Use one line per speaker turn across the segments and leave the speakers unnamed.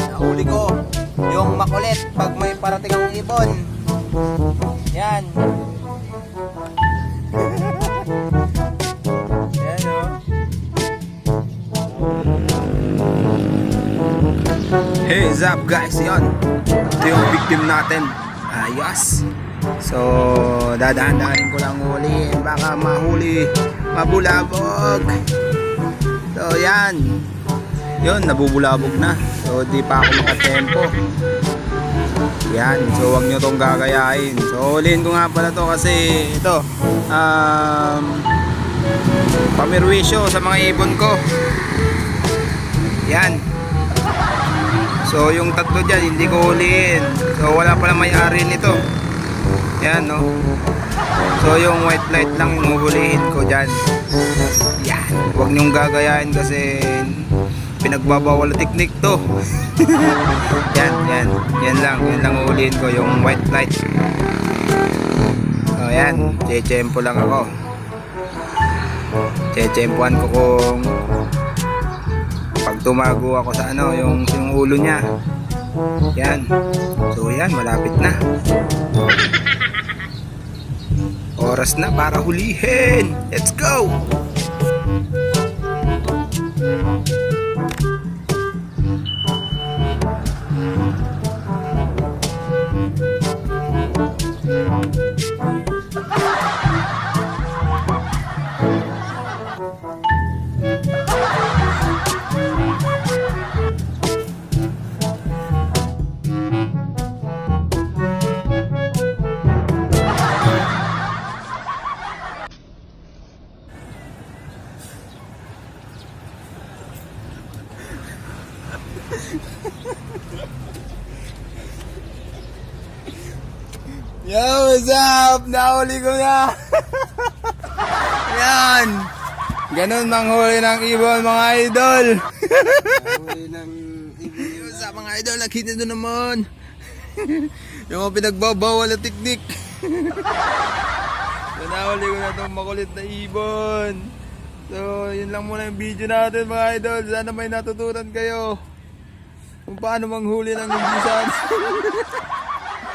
Nahuli ko yung makulit pag may parating ang ibon. Yan. Yan o. Hey, what's up guys? Yan. Ito yung victim natin. Ayos. So, dadahan-dahanin ko lang huliin. Baka mahuli, mabulabog. So, yan. Yun, nabubulabog na. So, di pa ako makatempo. Yan. So, wag nyo tong gagayain. So, huliin ko nga pala to kasi ito, pamirwisyo sa mga ibon ko. Yan. So, yung tatlo dyan, hindi ko huliin. So, wala pala may-ari nito. Yan, no? So, yung white light lang yung huhulihin ko dyan. Yan. Huwag nyong gagayain kasi pinagbabawal na teknik to. Yan, yan. Yan lang huhulihin ko, yung white light. So, yan. Chechempo lang ako. Chechempoan ko kung pag tumago ako sa ano, yung ulo niya. Yan. So, yan. Malapit na. Oras na para hulihin. Let's go! Yo, what's up? Nahuli ko na. Yan. Ganun manghuli ng ibon, mga idol. Nahuli ng ibon. What's up, mga idol? Nakita nyo naman. Yung mga pinagbabawal na teknik. So, nahuli ko na itong makulit na ibon. So, yun lang muna yung video natin, mga idol. Sana may natutunan kayo kung paano manghuli ng ibisan.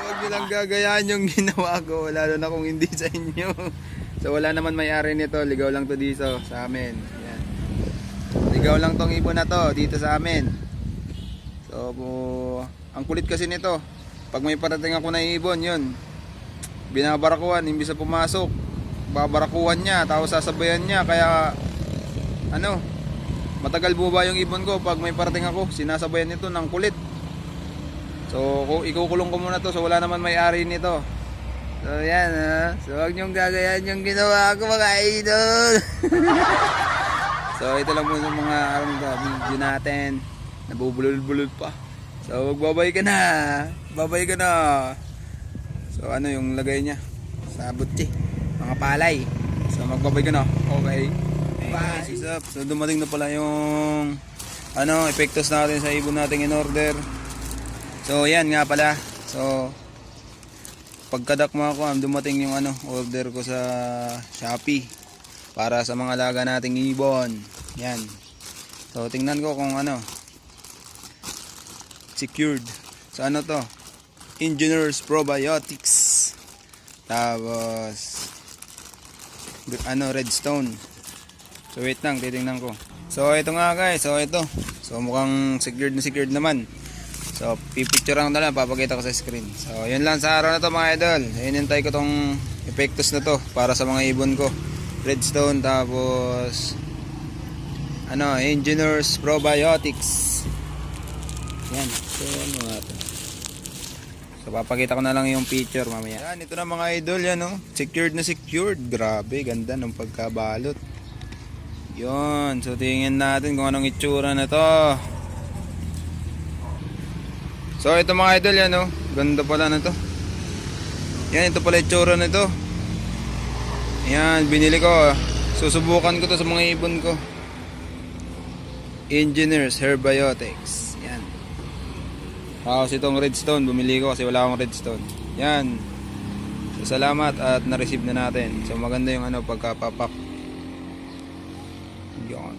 Huwag nyo lang gagayaan yung ginawa ko, lalo na kung hindi sa inyo. So wala naman may-ari nito, ligaw lang to dito sa amin. Yan. Ligaw lang tong ibon na to dito sa amin. So ang kulit kasi nito, pag may parating ako na ibon, yun, binabarakuhan, imbis na pumasok, babarakuhan niya, tapos sasabayan niya. Kaya ano, matagal buba yung ibon ko pag may parating ako, sinasabayan nito ng kulit. So, ikukulong ko muna to. So, wala naman may-ari nito. So, yan ha. So, huwag nyong gagayan yung ginawa ko, mga idol. So, ito lang muna mga video natin. Nabubulol-bulol pa. So, magbabay ka na. Babay ka na. So, ano yung lagay niya? Sa butsi. Mga palay. So, magbabay ka na. Okay. Bye. So, dumating na pala yung epektos natin sa ibon natin in order. So yan nga pala. So pagkadakma ko, dumating yung order ko sa Shopee para sa mga alaga nating ibon. Yan. So tingnan ko kung secured. So to? Engineers Probiotics. Tapos Redstone. So wait lang, titingnan ko. So ito nga guys, so ito. So mukhang secured na secured naman. So, pipicture lang na lang, papakita ko sa screen. So, yun lang sa araw na to, mga idol. Hinintay ko tong epektos na to para sa mga ibon ko. Redstone, tapos Engineers Probiotics. Yan. So, nga to. So, papakita ko na lang yung picture mamaya. Yan, ito na mga idol, yan Secured na secured. Grabe, ganda ng pagkabalot. Yun. So, tingin natin kung anong itsura na to. So ito mga idol, yan ganda pala na to. Yan, ito pala itsura na to. Yan, binili ko. Susubukan ko to sa mga ibon ko. Engineers Herbiotics. Yan. Tapos itong redstone, bumili ko kasi wala akong redstone. Yan. So salamat at na-receive na natin. So maganda yung pagkapapak. Yan.